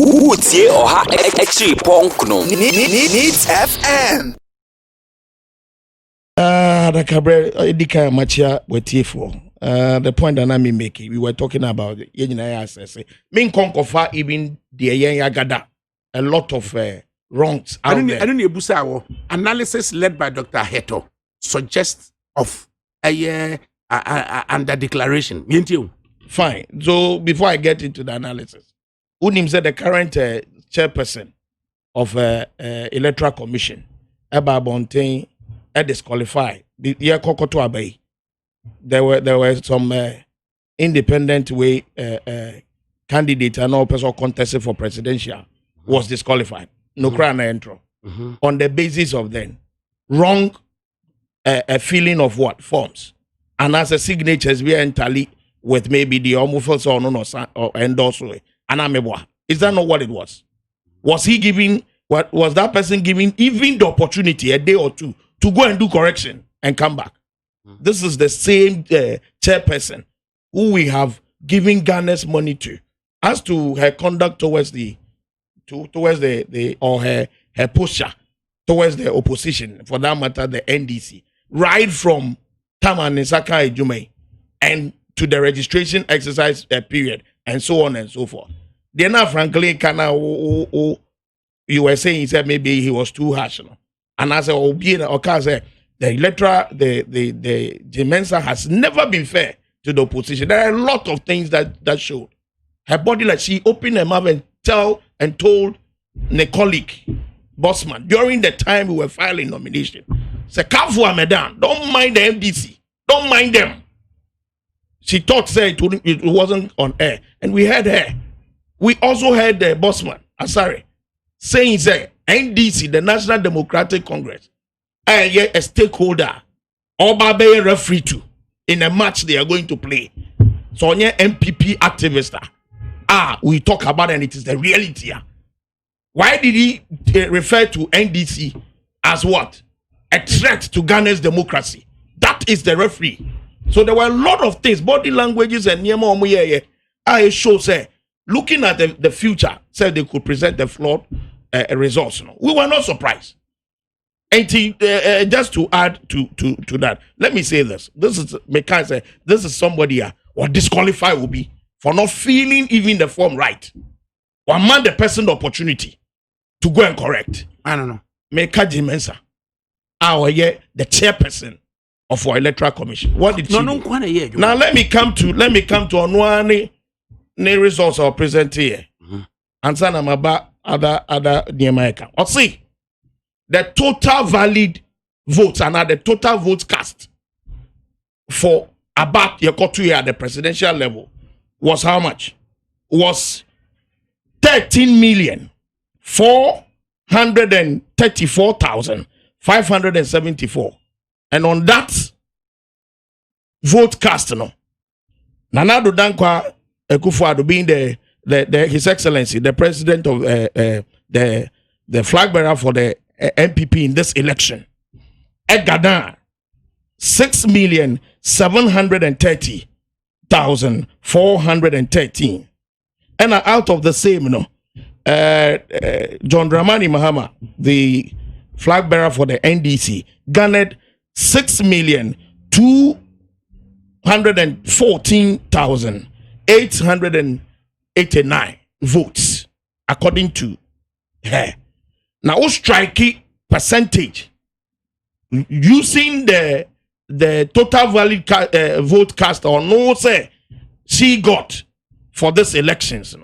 Utie oha echi ponkno. Needs FM. The Cabre Edika Machia were tearful. The point that I'm making, we were talking about Min Konkofa even the Yagada. A lot of wrongs. I don't know. Analysis led by Dr. Heto suggests of a under declaration. Fine. So before I get into the analysis, Unim said the current chairperson of Electoral Commission, Eba Bontain, disqualified. The year Kokoto Abbey. There were some independent way candidate and all person contested for presidential was disqualified. No crown intro. On the basis of then wrong a feeling of what forms and as a signatures we are entirely with maybe the homophones or no or endorse and amebwa. Is that not what it was? Was he giving what was that person giving even the opportunity a day or two to go and do correction and come back? This is the same chairperson who we have given Ghana's money to. As to her conduct towards the or her posture towards the opposition, for that matter, the NDC, right from Taman Nisaka Ejume and to the registration exercise period and so on and so forth. They're not frankly you were saying he said maybe he was too harsh, you know? And as the electoral the Jimensa has never been fair to the opposition. There are a lot of things that showed. Her body, like she opened her mouth and told a colleague, Bossman, during the time we were filing nomination, say, Kafu Medan, don't mind the NDC, don't mind them. She thought say it wasn't on air, and we heard her. We also heard the Bossman, Asare, saying say NDC, the National Democratic Congress, a stakeholder, or Babe referee to in a match they are going to play. So on MPP activist, we talk about it and it is the reality. Why did he refer to NDC as what? A threat to Ghana's democracy. That is the referee. So there were a lot of things, body languages and I show say looking at the future, said they could present the flawed results. We were not surprised. And just to add to that, let me say this. This is somebody or disqualified will be for not feeling even the form right. One man the person the opportunity to go and correct. I don't know. Meka Jimensa, the chairperson of our electoral commission. What did she do? Now let me come to Onwani ne results are present here. And then I'm about other Niamaika. Or see the total valid votes and the total votes cast for about Yokotu at the presidential level was how much? Was 13,434,574. And on that vote cast, Nana Addo Dankwa Akufo-Addo being the His Excellency, the president of the flag bearer for the MPP in this election, Ghana 6,730,413. And out of the same, John Dramani Mahama, the flag bearer for the NDC, garnered 6,214,889 votes, according to her. Now, striking percentage using the total valid vote cast or no say she got for this elections,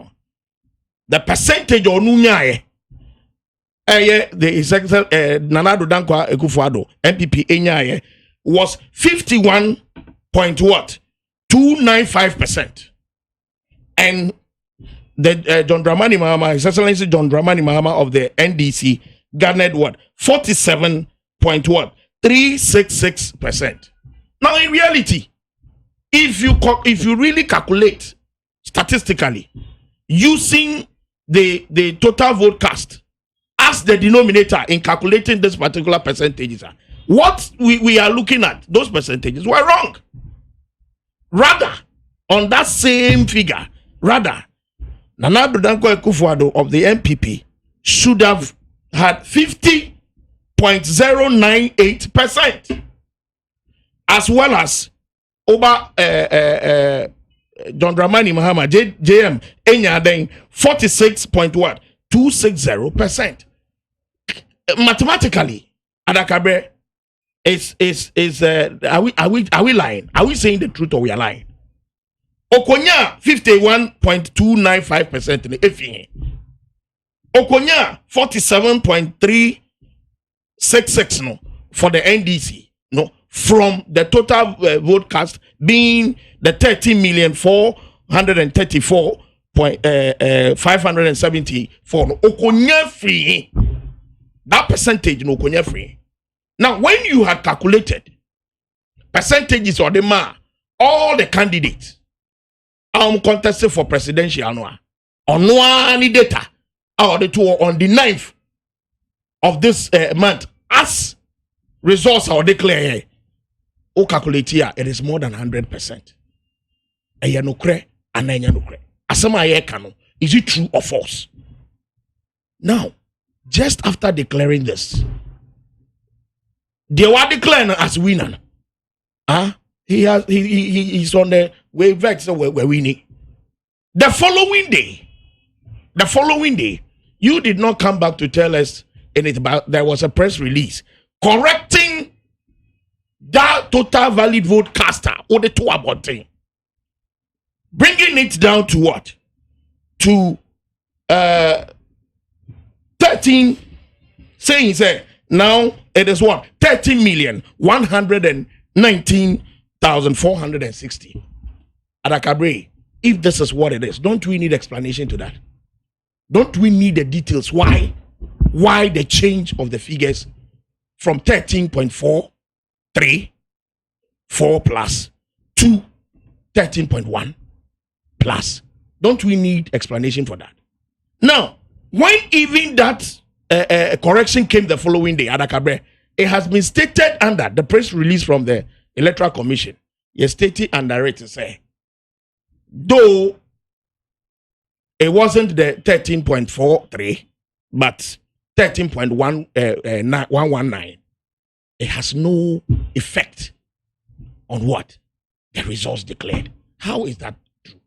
the percentage or nunya the Nana Addo Dankwa Akufo-Addo MPP enyaye was 51.295%, and the John Dramani Mahama, His Excellency John Dramani Mahama of the NDC garnered what? 47.366%. Now in reality, if you really calculate statistically using the total vote cast as the denominator in calculating this particular percentages, what we are looking at, those percentages were wrong. Rather, on that same figure, rather Nana Addo Dankwa Akufo-Addo of the NPP should have had 50.098%, as well as Oba John Dramani Mahama JM Enyadeng 46.260%. Mathematically, Adakabre is are we lying? Are we saying the truth or we are lying? Okonya 51.295% in Efi. Okonya 47.366 no for the NDC no from the total vote cast being the 13,434,574 no Okonya free that percentage no Okonya free. Now when you had calculated percentages or the all the candidates contested for presidential no any data or the two on the 9th of this month as results are declared calculate here it is more than 100%. Is it true or false? Now just after declaring this they were declared as winner. He's on the way back, so we're winning. The following day, you did not come back to tell us anything about. There was a press release correcting that total valid vote caster or the two about thing, bringing it down to what? To 13, saying now it is what? 13,119,460. Adakabre, if this is what it is, don't we need explanation to that? Don't we need the details? Why the change of the figures from 13.434 plus to 13.1 plus? Don't we need explanation for that? Now, when even that correction came the following day, Adakabre, it has been stated under the press release from the Electoral Commission. You stated under it to say, though it wasn't the 13.43, but 13.119, it has no effect on what? The results declared. How is that true?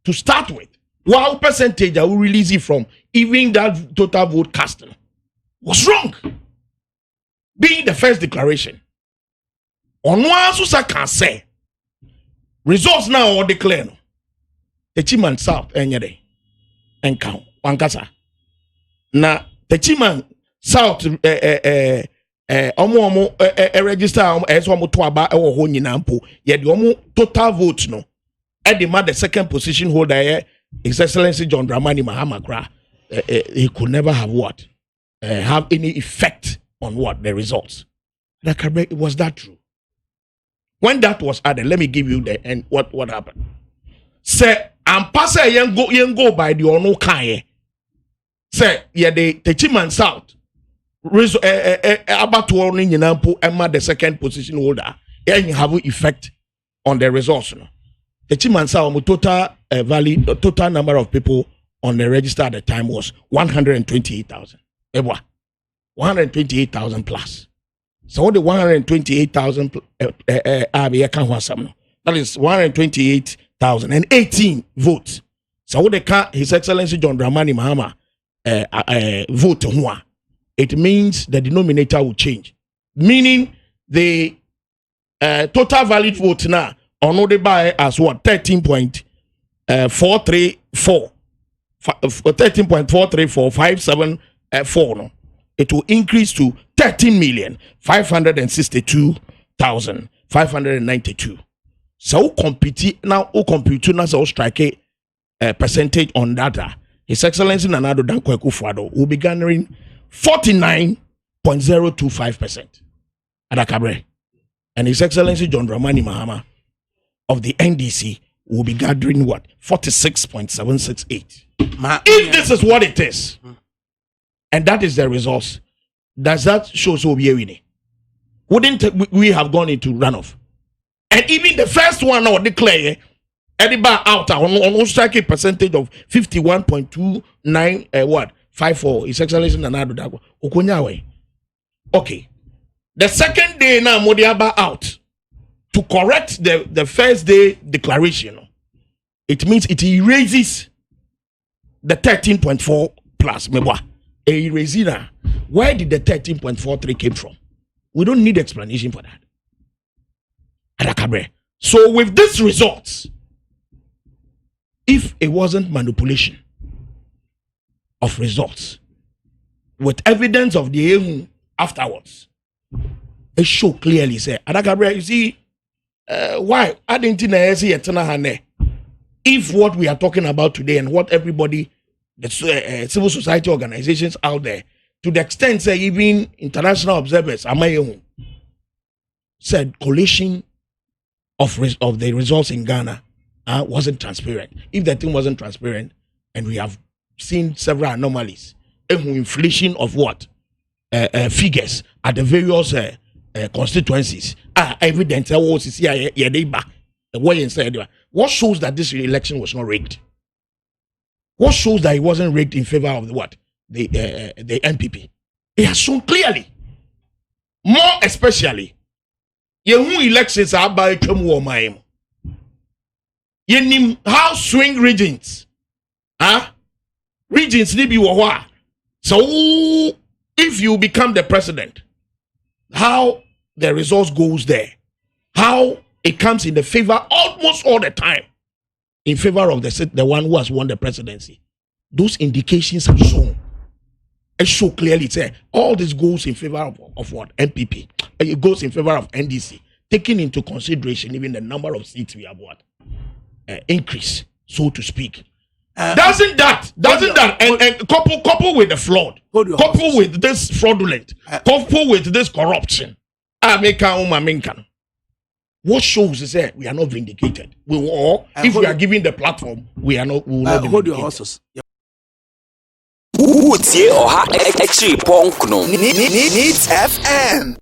To start with, what percentage I will release it from, even that total vote casting was wrong. Being the first declaration. On one Susa can say results now or declare no. The Chiman South enyere enkau wankasa. Na the Chiman South omo register omo to aba e wo ho nyina mpo ye de omo total vote no e de the second position holder here, His Excellency John Dramani Mahama Kra. He could never have what? Have any effect on what? The results. Was that true? When that was added, let me give you the end. What happened? Say, I'm passing go by the ono kaye. Say, yeah, the Chiman South. About to only Emma the second position holder. And you have effect on the results. No? The Chiman South total valid total number of people on the register at the time was 128,000. 128,000 plus. So the 128,000 that is 128,018 votes. So the His Excellency John Dramani Mahama vote it means the denominator will change. Meaning the total valid vote now on the by as what 13.434 13.434,574 no. It will increase to 13,562,592. So compete now, compute now, so strike a percentage on data. His Excellency Nana Addo Dankwa Akufo-Addo will be garnering 49.025%. Adakabre. And His Excellency John Dramani Mahama of the NDC will be gathering what? 46.768. If this is what it is, and that is the results, does that show so we are winning? Wouldn't we have gone into runoff? And even the first one now declare Ediba out on striking percentage of 51.29 54. His Excellency Nanado Dagwa. Okonyawe. Okay. The second day now Modiaba out to correct the first day declaration. It means it erases the 13.4 plus. Erasina. Where did the 13.43 came from? We don't need explanation for that. Adakabre. So with these results, if it wasn't manipulation of results, with evidence of the aim afterwards, it show clearly say, Adakabre, you see, why? I didn't see if what we are talking about today and what everybody, the civil society organizations out there, to the extent say even international observers, said collation of the results in Ghana wasn't transparent. If the thing wasn't transparent, and we have seen several anomalies, inflation of what figures at the various constituencies, evidence what shows that this election was not rigged? What shows that it wasn't rigged in favor of the NPP? It has shown clearly. More especially, elections are by how swing regions, regions need be wa. So if you become the president, how the results goes there, how it comes in the favor almost all the time in favor of the one who has won the presidency. Those indications have shown. It show clearly say all this goes in favor of what? NPP. It goes in favor of NDC, taking into consideration even the number of seats we have increase, so to speak. Doesn't that and couple with the fraud, couple with this fraudulent, couple with this corruption, what shows is that we are not vindicated. We will all, if we are given the platform, we will not hold your horses. Needs FM.